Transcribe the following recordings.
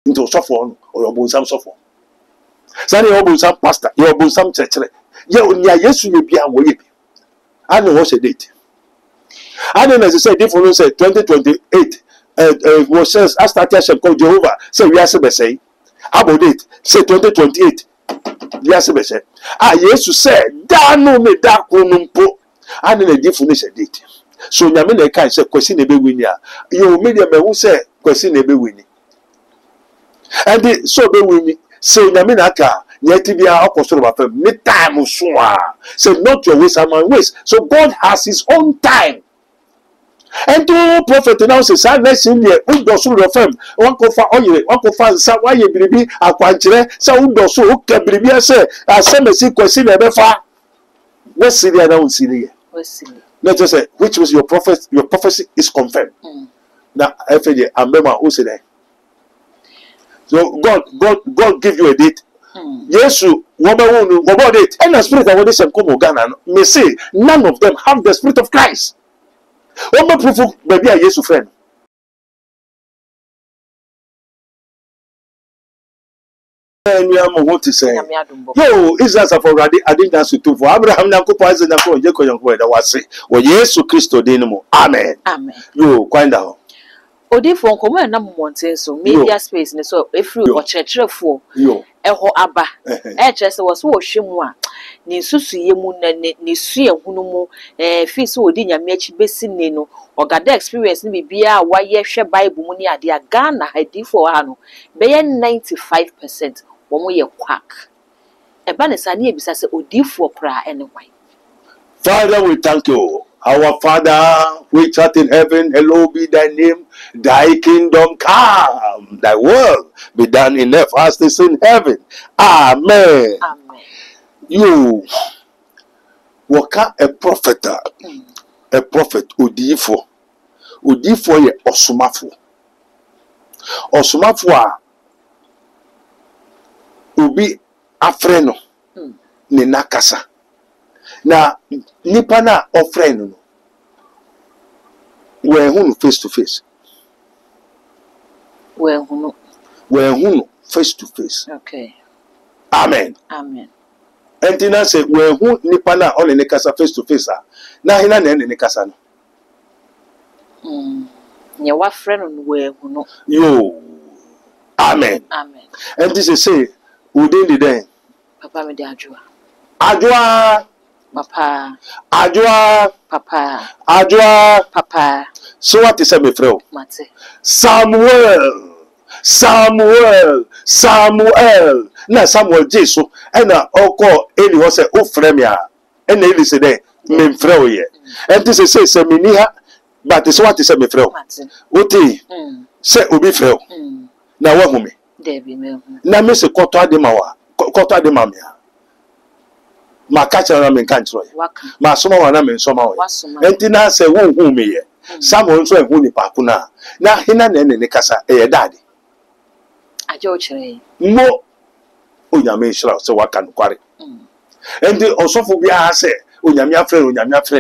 into suffer or your bosom suffer. Sani your bosom pastor, your bosom church. Yes, you be away. I know what's a date. I don't as I said, if you say 2028, was says, I started to call Jehovah, say, we are say, about it, say 2028. Yes, say, yes, you say, Dano me dark po. I know a different date. So, Yamina can say, question a big winner. You media who say, question a big winning. And so be winning. Say, Yaminaka, Yetibia, apostle of a mid time of Swa. Say, not your ways, and my ways. So, God has his own time. And to prophet announces, I let him here, who does so firm, one cofa oil, one cofa, some way, baby, a quantity, so who does so, can be say, as some a sequence in a far. What's the announced in here? Let us say, which was your prophet, your prophecy is confirmed. Now, FJ, and Bema, who said that? So, God give you a date. Yes, you, what about it? And the spirit of what is a Como Ghana may say, none of them have the spirit of Christ. One more proof, maybe I used to friend. What to say? Yo, is that for Radi? I didn't answer to for Abraham Nakopa and Nako, Jacob, I was say, or yes, Christo Dinamo. Amen. Amen. You, find out. Odi for nkɔmɔ na mmɔnten so media space ne so efiri ɔkyerɛkyerɛfoɔ ɛhɔ aba ɛkyerɛ sɛ wɔso wɔhwɛ mu a ne nsusuye mu na ne sue hunu mu fi so odi nyame akyi besi ne no ɔgada experience ne bibia a wayɛ hwɛ bible mu ne ade a Ghana hadifo ha no bɛyɛ 95% wɔn yɛ quack ɛba ne sa ne ebisa sɛ odifoɔ kora ɛne hwan. Father, we thank you. Our Father, which art in heaven, hallowed be thy name. Thy kingdom come. Thy will be done in earth as it is in heaven. Amen. Amen. You work a prophet. A prophet. Odifo. Odifo ye osumafo. Osumafo a ubi afreno ne nakasa. Na nipa na ofre no we hunu face to face. We hunu face to face. Okay. Amen. Amen. Entina say we hu nipa na on ne kasa face to face na hina na ne kasa no. Nye wa friend no we hunu. Yo. Amen. Amen. And this is say udin di den. Papa me de adwoa. Adwoa. Papa. Adwoa. Papa. Adwoa. Papa. So what is me frɛ? Mate. Samuel. Na Samuel Jesus ɛna ɔkɔ Eli hɔ sɛ ofrɛ me a ɛna Eli sɛ dɛ me mfrɛ wo yɛ. Ɛnti sɛ meni ha but so what is me frɛ wo? Wote sɛ obi frɛ wo. Na wahu me. Debi me hu. Na me se kɔtɔ ade ma wa. Kɔtɔ ade ma me a. Ma ka kyerɛ na me nka nkyerɛ yɛ. Ma soma wa na me nsoma wo. Ɛnti na sɛ wo hu me yɛ. Samuel nso ehu ni pa kuna na hina na ne kasa eye dade aje o kire mo onyame hira se waka no kware endi osofo bia se onyame afre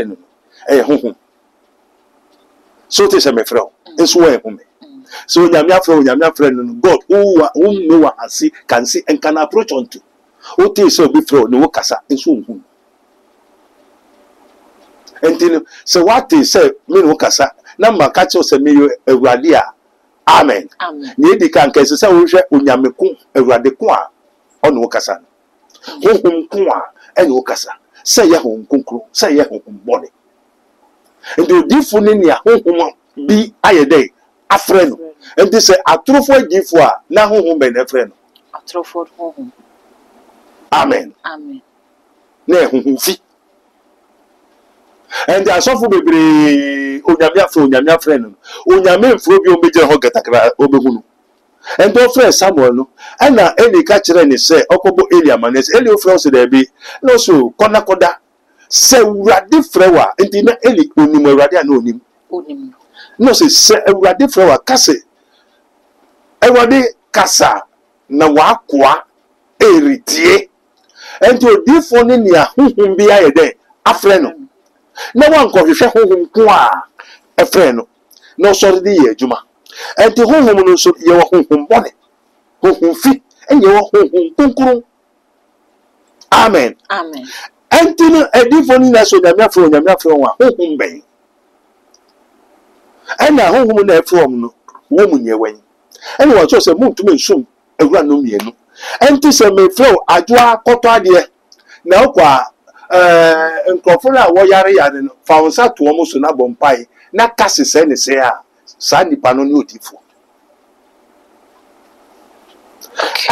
no eye huhu so te se me frɛ enso we hu me so onyame afre no God who know asi can see and can approach unto o te se obi frɛ no wo kasa enso hu. Entino se wate se me no kasa na maka che se me yo awurade a amen ni edi kan kese se wo hwe onyame ko awurade ko a ono kasa no honhom ko a ene wo kasa se ye honhom konkro se ye honhom bone enti odifu ni ne honhom bi ayede afre no enti se atrofo adifu a na honhom be na afre no atrofo honhom amen na honhom fi. And the asofu bebre onyame afre no onyame mfro bi omeje ho gatakra obehunu and to friend Samuel no ana eni ka kire ni se okobo Eli amanes Eli ofre so da bi no so konakoda se urade frewa enti na Eli onim urade ana onim no se urade frewa kase urade kasa na wakoa eritie enti odifo ni nia huhum bi ayede afre no na wan ko hwehwe honhom ko a efre no no so de ye adwuma enti honhom no so ye wo honhom bone honhom fi enye wo honhom kunkuru amen Amen. antino edifo ni na so nyame afro wa honhom ben ena honhom na afrom no wo munye wen ene wo so se muntum nsum awura no mienu enti se me fro adwoa koto ade na okwa nkrofo na wo yare no fa wonsa to mo so na bompai na kase se ne se a sa nipa no ni odifo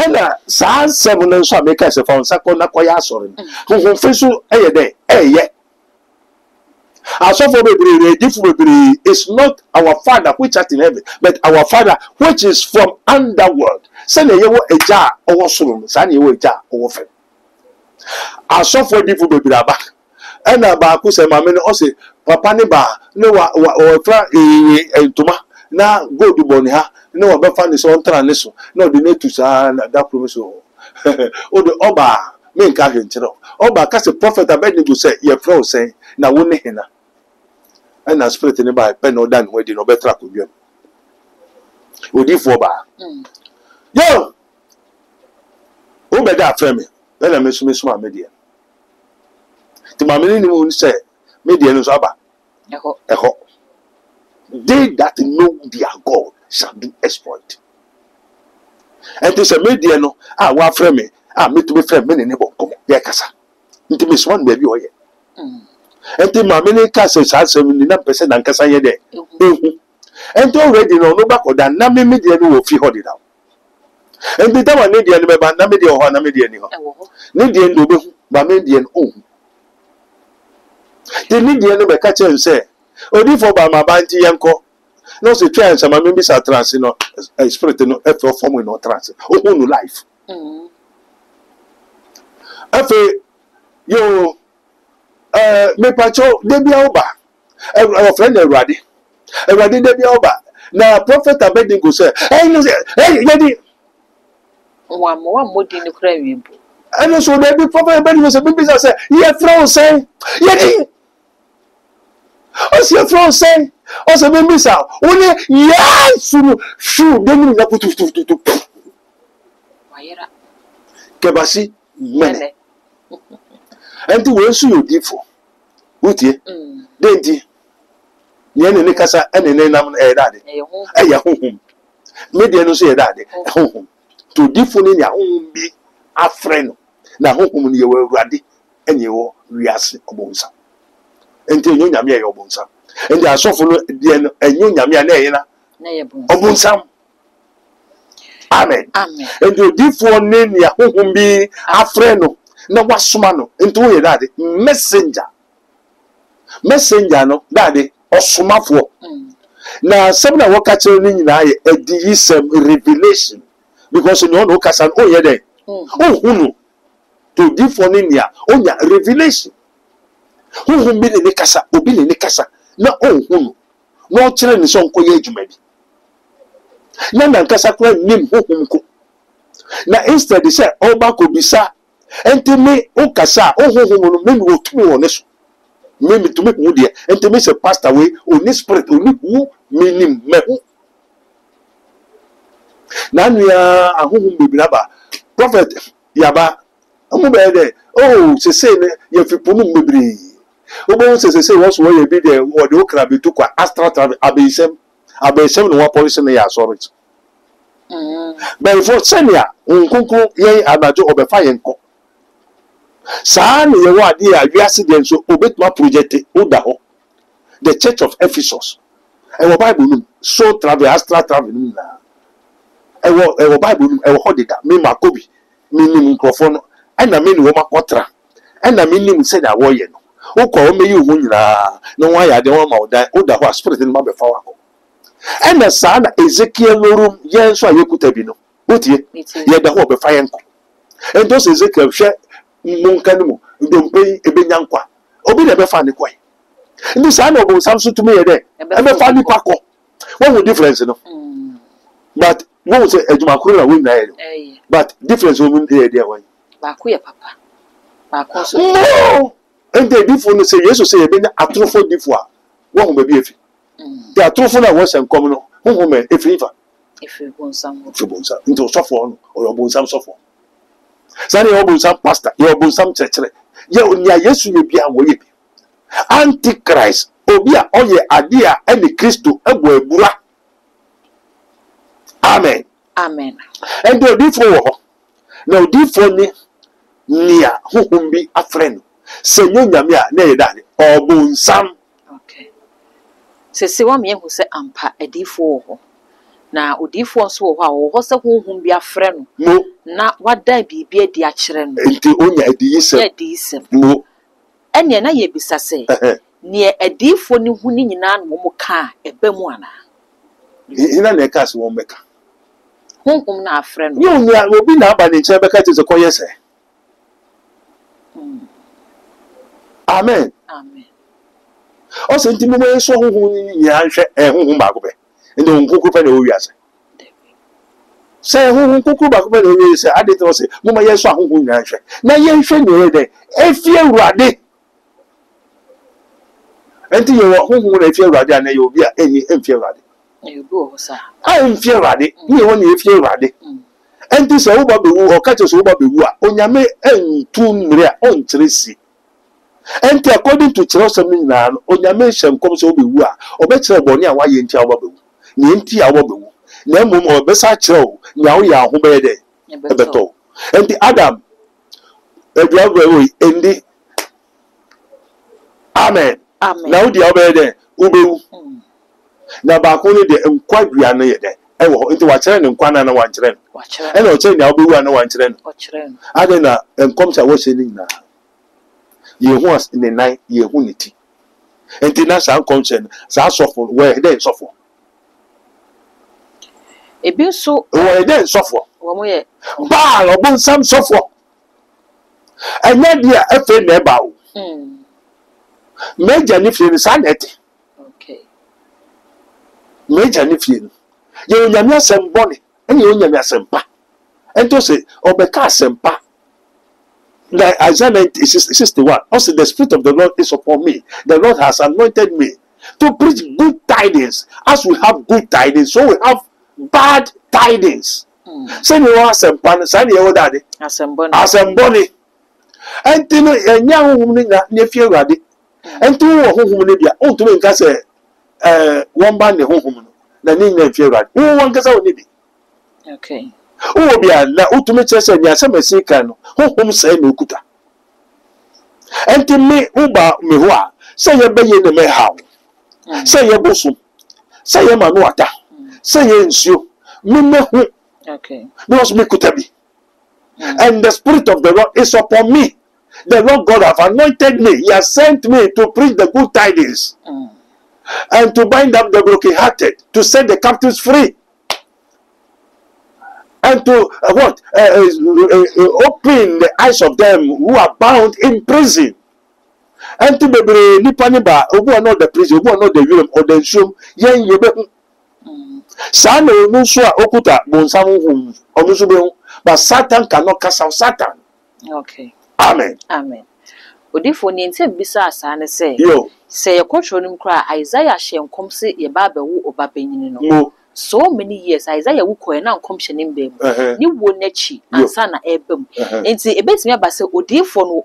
ena sa 7 nso ameka se fa wonsa ko na koya asore honhom fesu eye de eye asofo bebre difu bebre is not our father which art in heaven but our father which is from underworld say na yewo eja owo soro sa na yewo eja owo fe asofo difu bebre aba ena ba ku se mame no o se papa ne ba ne wa fra entuma na gold boni ha ne wa be fa ne so ntra ne so na o de netu sa da promise o de oba me nka hwentiro oba ka se prophet Abednego say ye fra o say na wo ne hena ena spirit ne ba pe no dan we di no betra ko dwam odifo ba yo o be da afre me na me so media ti ma me ni mo say media no so aba eho they that know their God shall do exploit and this media no wa afre me me to be friend me ne bo komo ye kasa nti me so one baby o ye enti ma me ne kasa sa ni na pese na nkasa ye de enti already no ba koda na me media no wo fi ho de da enti da wa media no be ba na media ho na media ni ho media no be hu ba media no hu the media no be ka chen say odifo ba ma ba nti yenko no se twa nsa ma me bi sa trance no spirit no e form no trance o hu no life afe yo me pacho debia oba our friend Erade debia oba na prophet Abednego say no say yedi wa mo di ni kura wi bu and so the prophet Abednego say be say ye throw say yedi o say throw say o say be say oni yesu shu demi na putu wayera kebasi mene enti we su yodifo wotie denti ye ne kasa ene ne nam e dade e ya honhom media no so ye dade honhom to difo ne ya honhom bi afre no na honhom ne ye wa awurade enye wo wiase obonsa enti enyo nyame ye obonsa enti asofo no de no enyo nyame na ye na ye obonsa amen enti difo ne ya honhom bi afre no na wasoma no enti wo ye dade messenger no dade osomafo na some na wakache ni nyina ye edi some revelation because no no kasa o ye den hunu to difo ni nia onya revelation hunu bi ne kasa obi ne kasa na hunu no kire ni so nko ye adwuma bi na kasa kura nim hunu ko na instead say oba ko bisa enti me o kasa hunu no me wo tumi wo ne so me to make mu de enti me say pastor we oni spirit oni wu minim me hu na nua ahohom bibira ba prophet yaba amu be de se say ne ye fipunu bibiri obo se wo so ye bi de wo de okra betu kwa astra travel abesem no wa police ne ya sorry but for senior nkunkun ye abajo obefa ye nko saa ne ye wa de awiase de so obetuma project oda ho the church of Ephesus ewo bible num so travel astra travel num na ewo bible num ewo hodida me makobi minim nkrofo no ena me ni wo makotra ena me nim se da wo ye no ukọ o meyi hu nyira no wa ya de wo ma oda ho spirit ni ma be fa wako ena saa na Ezekiel lorum ye nso ayekuta bi no otie ye da ho be fa yenko ento se Ezekiel hwe munkan mu ndompe ebenya nkwa obi na be fa ne kwai ndi saa na obo samso tumi ye de e be fa ni kwakọ what would difference no but what was ejuma kuro na we na ye but difference wo mun dey there wan ba ku ye papa ba ko so no and the difference no say Jesus say ebenya atrofo diffo a wo ho ba bi efi the atrofo na wo sen kom no ho me efi fa If you want some, into software or your some software. Sani your some pastor, your some church. Yes, you be away. Antichrist, Obia, Oye, Adia, and the Christo, Ebura. Amen. Amen. And the different no different near who be a friend. Senor Yamia, nay, daddy, or boon some. Okay. Se wa me who say ampa edifo na odifo so ho a so honhum bia frɛ no no na wada bibia di a kyerɛ no enti onya adiyisem no ene na ye bisa se ne edifo ni hu ni nyina no mo ka eba mu ana ina na ka se won beka honhum na afrɛ no yo nya obi na aba ne nche beka teze koye se amen amen o se ntimi mo so honhum ni nya hwɛ honhum ba go be ende honhum pa na o wiase se honhum kokuru ba go be na o wiase ade to se mo ma yeso honhum nya hwɛ na ye hwɛ ni de efie urade enti ye honhum na efie urade ana ye obi a eni efie urade e go sa efie urade ni wo na efie urade enti se wo ba be wu o ka che so wo ba be wu a onyame entu mmire a on kyeresi enti according to Jerusalem na onyame hyenkom so be wu a obekire boni a waye enti a wo ba be wu ni enti a wo be wu na mum obesa kire o nya wo ya ho be de ebeto enti Adam eduawe we endi amen na wo dia be de wo be wu na ba ko ni de nkwadua no ye de ewo enti wa kire ne nkwana na wa kire no e na o kire na wo be wu na wa kire no ade na enkom cha wo hye ni na yehu as in the night yehu niti enti na san conscience sa sofo we dey sofo ebi so we dey sofo wo mo ye ba obun sam sofo enya dia efe na eba o meja ni fie ni sanete okay meja ni fie ni ye onyame asembone eni onyame asempa ento se obeka asempa. Like Isaiah 61, also the Spirit of the Lord is upon me. The Lord has anointed me to preach good tidings. As we have good tidings, so we have bad tidings. Say you are sempan, say you are daddy. Asemboni. And tino enya humni na nefie rade. And to humni bia. On to nka say one band ne humni na ni nefie rade. Who one kasa oni bi. Okay. O bia na utumi chese nya se mesika no honhom sai na okuta enti me uba me ho a se ye beye ne me hawo se ye bosu se ye manu ata se ye nsuo me hu okay because me kuta bi and the Spirit of the Lord is upon me. The Lord God have anointed me. He has sent me to preach the good tidings and to bind up the brokenhearted, to set the captives free, and to open the eyes of them who are bound in prison. And to be nipaniba, who are not the prison, who are not the room or the shum, yen you Sano Nusua Okuta, Bonsamu, or Nusubel, but Satan cannot cast out Satan. Okay. Amen. Amen. Odifo ni ntse bisa asa ne se. Yo. Se ye control nim kra Isaiah hye nkom se ye ba ba wu obapanyin no. So many years Isaiah wu koe na nkom hye nim bem. Ni wo nachi ansa na ebem. Enti ebetimi aba se odifo no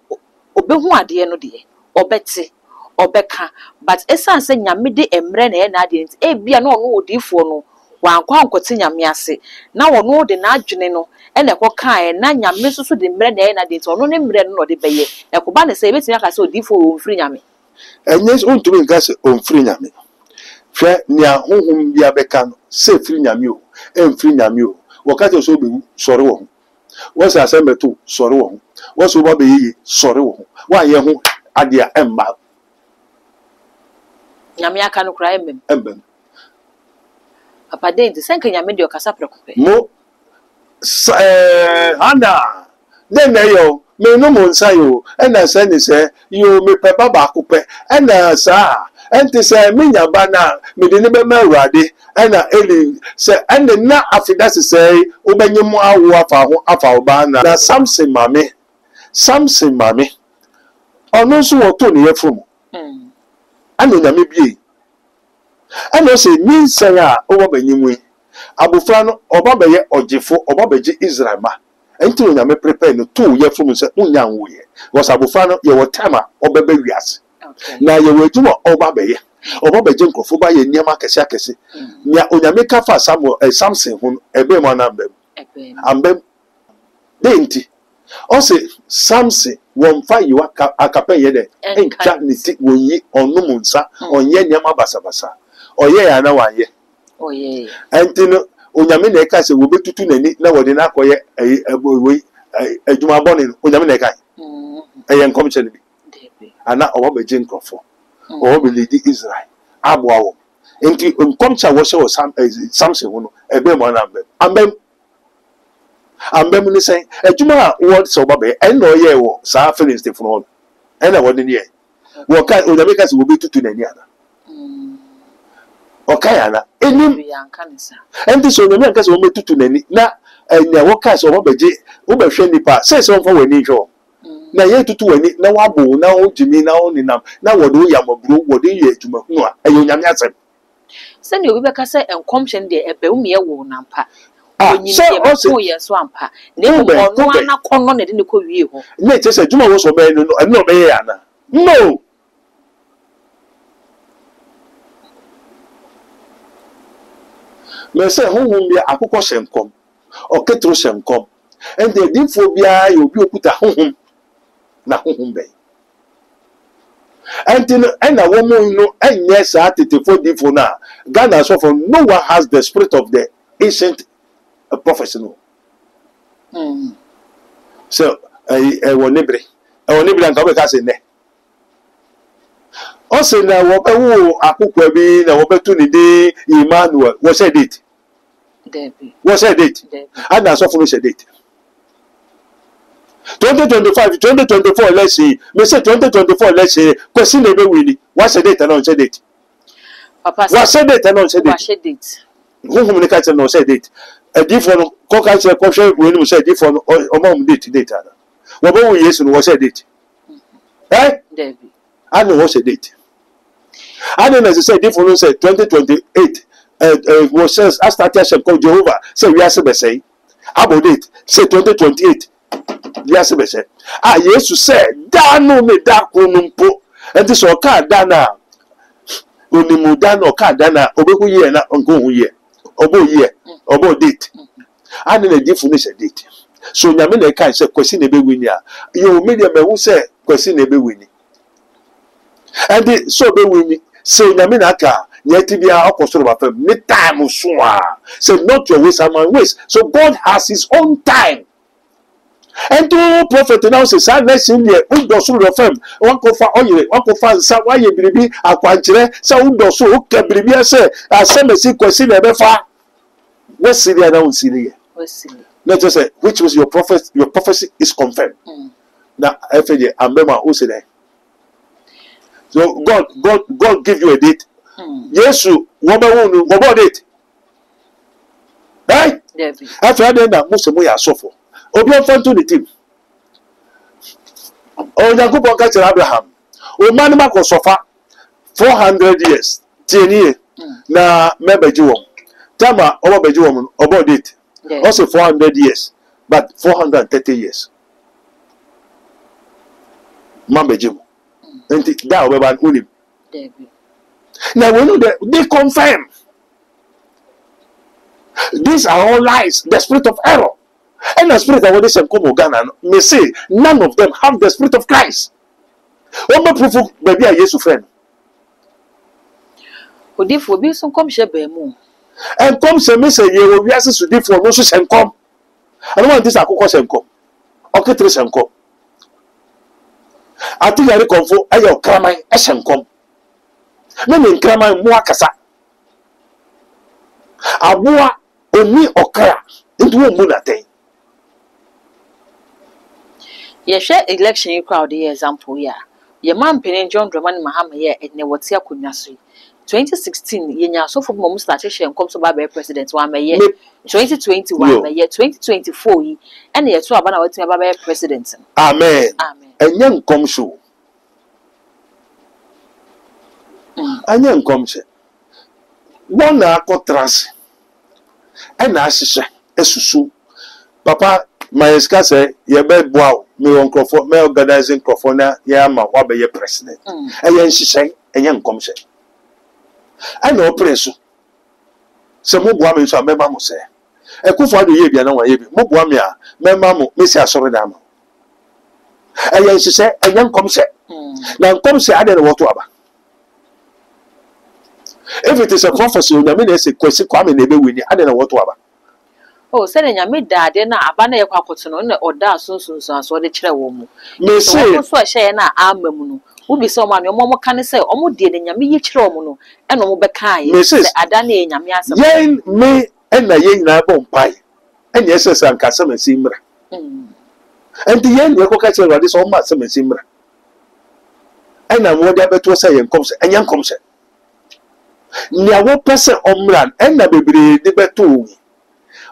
obehu ade no de. Obete obeka but esan se nyame de emre na ye na ade enti ebia na ono odifo no wankwa ankote nyame ase na wono de na adwene no ene ekoka na nyame soso de mre na ye na de enti ono ne mre no de beye ekoba ne se ebetimi aka se odifo wo mfiri nyame enye ontumi nka se omfiri nyame hwe nia honhom bia beka no se firi nyame o emfiri nyame o wakati so be sori wo wo se asembeto sori wo wo so ba be yi sori wo wa ye ho adia emba nyame aka no kra embem papa denti senka nyame de okasa prekope mo ana den yo me no mo nsa yo ena se ni se yo me papa ba kope ena sa enti se me nyaba na me de ne be ma awurade ena eli se ene na afida se obanyem awo afa oba na Samson mame ono so woto ne yefom ana nyame bie ana se nyinsan a owo banyimwe abofra no oba beye ogefo oba beje Israel ma enti onyame prepare no to ye from say unya nwoye was abofra no ye wo time obebe wiase na ye wo adwuma oba beye oba beje nkrofo ba ye niam akese nya onyame ka fa Samson hu ebe mo na ambem denti o se Samson won fa yi akapen ye de enka ni ti woyi onumunsa onye niam abasabasa oye ya na waye oye enti no onyame na eka se wo betutu nani na wode na akoye adwuma bone onyame na eka eye nkom chele bi ana owo beje nkrofo owo be lead Israel aboawo enti nkom cha wo se wo Samson hu no ebe mo na ambem ni say adwuma wo se oba be en no ye wo sa Philistine fu no en na wode ni ye wo ka onyame ka se wo betutu nani ana okaya na enim enti so no me ka se wo metutu nani na enya wo ka se wo beje wo be hwe nipa se se wo fa wani hwo na ye tutu wani na wabo na o jimi na o ninam na wodo ya mabro wodo ye adwuma hunu a ayo nyame asem se ne obi be ka se enkomhyen de ebe wo me wo nampa onyi ye so ye so ampa na ono ana kono ne de ne ko wie ho na che se adwuma wo so be no no be ya na no me say honhom bia akokọ hyenkom oketro hyenkom and the dimfo bia ye obi okuta honhom na honhom be and na woman no enye sa tetefo dimfo na Ghana so for no one has the spirit of the ancient professional so wonibre nka be ka se ne o se na wo be wo akokọ bi na wo betu ni de Emmanuel wo said it what said it and na so for said it 2024 let's see me say 2024 let's see question ebe wini what said it and on said it papa what said it and on said it who communicate no said it a different ko ka say ko hwe wini mo said different o ma mo date data wo bo wo yesu no what said it David and what said it and then as say different say 2028 was says as started shall call Jehovah say we are say about it say 2028 we are say Jesus say da no me da kunumpo enti so ka da na onimu da no ka da na obeku ye na nko hu ye obo date and the different say date so nyame na kai say kwesi na be wini a yo media me hu say kwesi na be wini and so be wini say nyame na ka yet be apostle of me time so say not your ways and my ways so God has his own time and to prophet now say say next year undo so the fam one ko fa oyire one ko fa nsa wa ye biribi akwankyere say undo so o ka biribi say asemesi kwesi na be fa we see there now see there let us say which was your prophecy is confirmed now FJ ambema who say that so God give you a date Yesu wo ba date right after that na musemu ya sofo obi onfanto ni team o Jacob ka tira Abraham o man ma ko sofa 400 years tieni na mebeji won tama o beji won obo date also 400 years but 430 years man beji won enti da o be ban unim now we know that they confirm these are all lies, the spirit of error. And the spirit of what they say come Ghana may say none of them have the spirit of Christ. What my proof baby are Jesus friend. Odifo bi so come share be mu. And come say me say ye will be ask to different no so sen come. I don't want this akoko sen come. Okay three sen come. I think I reconfo ayo kraman e sen come. Me me kraman mu akasa. Aboa oni okra nti wo mu na ten. Ye share election crowd here example here. Ye man Penny John Dramani Mahama here e ne wote akonwa so. 2016 ye nya so for mom start share nkom so ba be president wa meye 2021 meye 2024 yi ene ye to aba na watima ba be president. Amen. Enye nkom so. Anya nkom se. Bona akotrase. and ashisha esusu papa my say ye be boa me on crofo me organizing crofo na ye ma wa be ye president eyen hihye eyen nkomhye ana opreso se mo boa me so amema mo se ekufo ado ye bia na wa ye bi mo boa me a mema mo me si asore da ma eyen hihye eyen nkomhye na nkomhye ade na woto aba. If it is a prophecy, you mean it's a question. Kwame nebe wini. I don't know what to about. Oh, said in your mid dad, then abana ya kwakotono or da soon so the chair woman. Me say, so a share na armunu. Will be so man, your mama can say, almost did in your me chromono, and no bekai. Mrs. Adani in your mias. Yen me and the yen na bon pie. And yes, as I'm Cassam and Simra. And the yen will catch this all mass and Simra. And I'm what ever to say and comes and young comes. Niawo person omran ena bebre de beto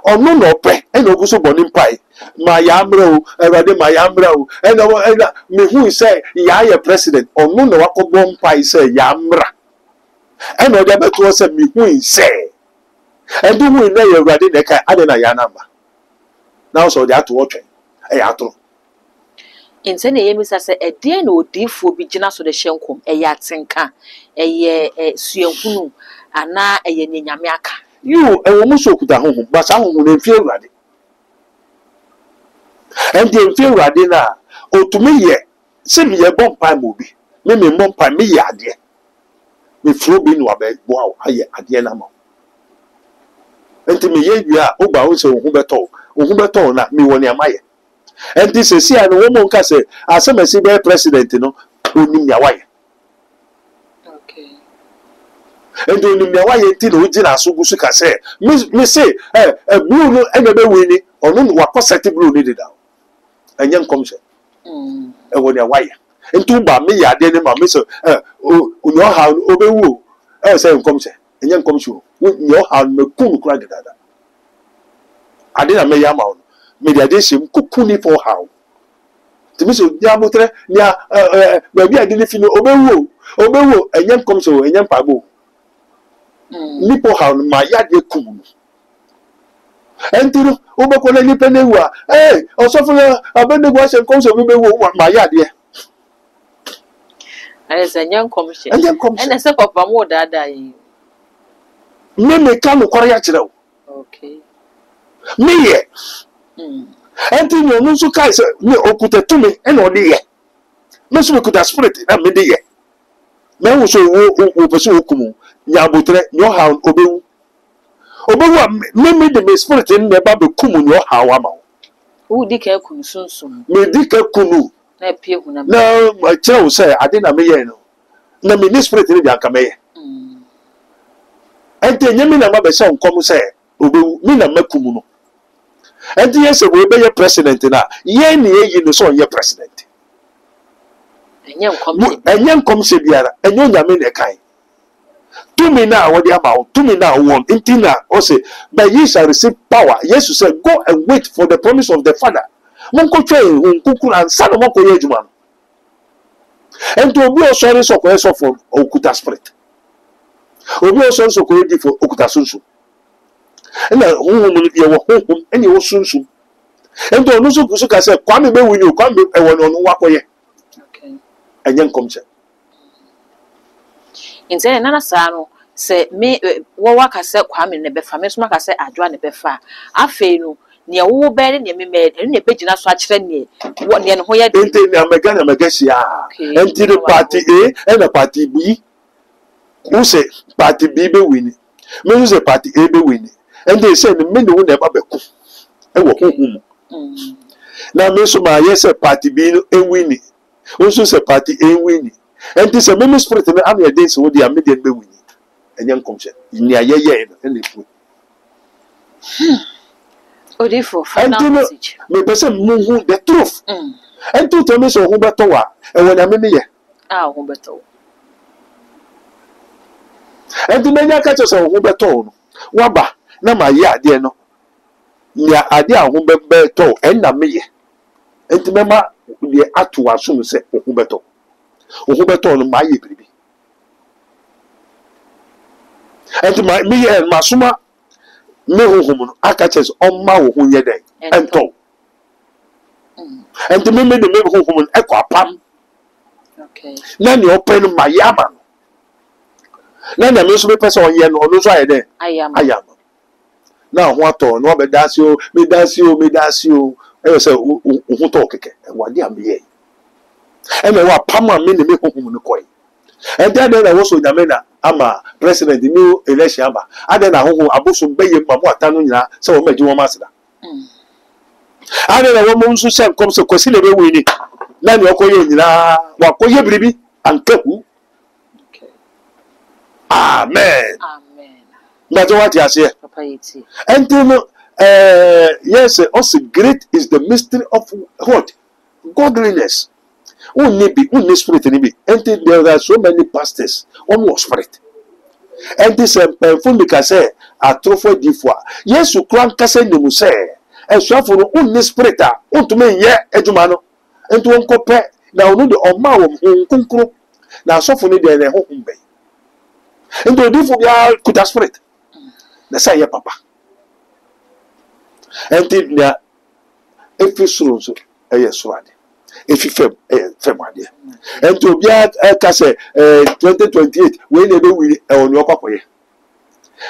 onu no pe ena oguso boni mpai ma ya mra o erade ma ya mra o ena me hu say ya ye president onu no wakobon mpai say ya mra ena o de beto say me hu say endu hu na ye erade de kai ade na ya namba now so they ato otwen e ato Inse na yemi sase ede na odifo bi gina so de hyenkom ya tenka suenhunu ana nyanyame aka you e wo muso kuta honhom ba sa honhom na mfie urade and the mfie urade na otumi ye se me ye bompa mo bi me bompa me ye ade me fro bi no abe boa aye ade na ma enti me ye dua o ba wo se honhom beto na me woni amaye. And this is here, and woman can say, as a messy president, you know, who knew your wife. Okay. And you knew your wife, until we did as you can say, Miss say, a blue and a winning, or no, what cossetti blue needed out. And young comes and when your wife. And two by me, I didn't know, Miss, oh, know how Obewu, as I comes and young comes you, know how McCool cried that. I didn't make your mouth. Mediation kukuni for how to miss Yamutre near maybe I didn't feel Obewo, and young comes so and young pabo. Nippo how my yard ye kum. And to Obecola Nipenewa, eh, or suffer a bend the wash and comes of my yard ye. And it's a young commission, and a step of a more that dying. Me come quiet. Okay. Me. And you know, so guys, me okuta to me and on the year. No, so we could have split it and made the year. Now, so we pursue Kumu, Yabutre, your house, Obewu. Obewu, me the split in the Babu Kumu, your how who declare Kunsun, me dika Kunu. No, my child say, I didn't mean no. No, me this split in the Yakame. And then Yamina Mabbe song come say, Obewu, Mina Mekumuno. And yes, we be your president now. Ye ni ye no so your president. And young come se biara, and you nyame ne kai. To me now what the about, to me now one, intina, or say, but ye shall receive power. Yes, you say, go and wait for the promise of the Father. Monko train, Kuku and Son of Moko Yejuman. And to be a sorry so for Okuta spirit. Obi also so correct for Okuta Sunsu. And the woman you were home and you soon soon. And to also say, Kwame be when you come and one on Wakoye. Okay. And young comes. In saying Nana Sano, say me what I said, Kwame never famous mark I said, I join the befa. I fail near all bed and me made and a page in a swatch any what the Hoya did in Megana Megasia. And to the party A and a party B. Who say party B be winning? Me say party A be winning. And they said the men will never be cool. And walk home. Now, Miss Ma, yes, a party being a winning. Also, say party a winning. And this a member spirit in the army days with the immediate be winning. And young comes in near ye and they put. Oh, therefore, final message. Me person move the truth. And to tell me so Humbertoa, and when I'm in here. Ah, Humberto. And to many catches on Humberto. Waba. Na ma ye ade no nya ade a ho be to enna me ye enti mema de ato aso se ho beto no ma ye biribi enti ma me ye ma soma me honhom aka kyes omma wo ho nye den ento enti me de me honhom ekọ apam okay na ne open ma yama na na me so be person onye no no so aye den ayama na ho ato no be dasi o me dasi o e say ho to keke e wade am ye e me wa pam a me ne me honhom no koi e den na wo so nyame na ama president new election aba ade na honhom abosom beye mamu atanu nyina se wo maji wo masida ade na wo mo nso se kom se kwasi le be wini na ne okoye nyina wa koye biribi ankahu amen that's what you say papa yiti and yes also great is the mystery of what godliness unni spirit ni bi and there are so many pastors almost spirit and this painful because say atrofo difo yesu kran kase ni mu say esuafo no unni spirit a untume ye adwuma no ento wonkope na onu de oma wo nkunkuru na asofo ni de ne hohumbe ento difo bia kuta spirit na say ye papa enti na efisuro so eye surade efifem fem ade ento bia ka say 2028 we na be wiri e onu okokoye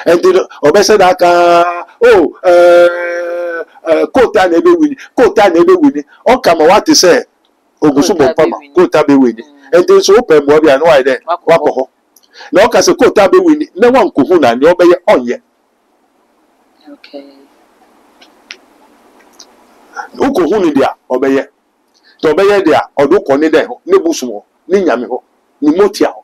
enti obese da ka kota na ebe wini o kama what say ogusu bo pama kota be wini enti so pe mo bia no wa de wakoho na o ka say kota be wini na wan ko hu na ne obeye onye okay uko hu ni dia obeye to obeye dia oduko ni de ho ne busumo ni nyame ho ni motia ho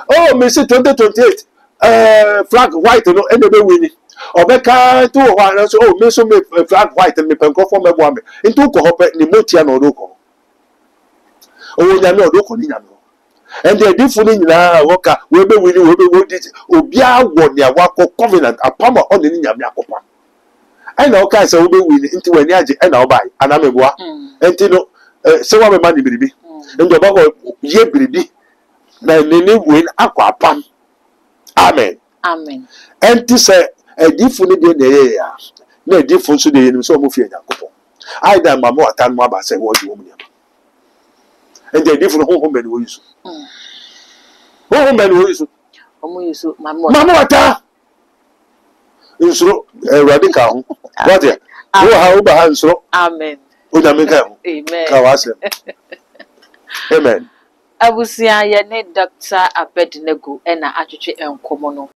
oh me say 2028 flag white no ebe wini obeka to ho an so me so me flag white me penko for me bo ame into ko hope ni motia no oduko o nyame oduko ni nyame and the different nyina woka we be wini we be wodi obia wo ne awako covenant apama on ni nyame akopa ai na oka se we be wini nti wani age ai na obai anameboa enti no se wa be mani biribi ndo ba ko ye biribi na nene win akwa apam amen enti se different de ne ya na different so de ni so mo fie nyakopo ai da mama atan mo aba se wo di wo mu and the different home men wo yusu home men wo yusu omo yusu mama wata insuro radical ho what ya wo ha uba ha insuro amen o da me ka ho amen ka wa se amen abusia ye ne Dr. Abednego na atwetwe enkomo no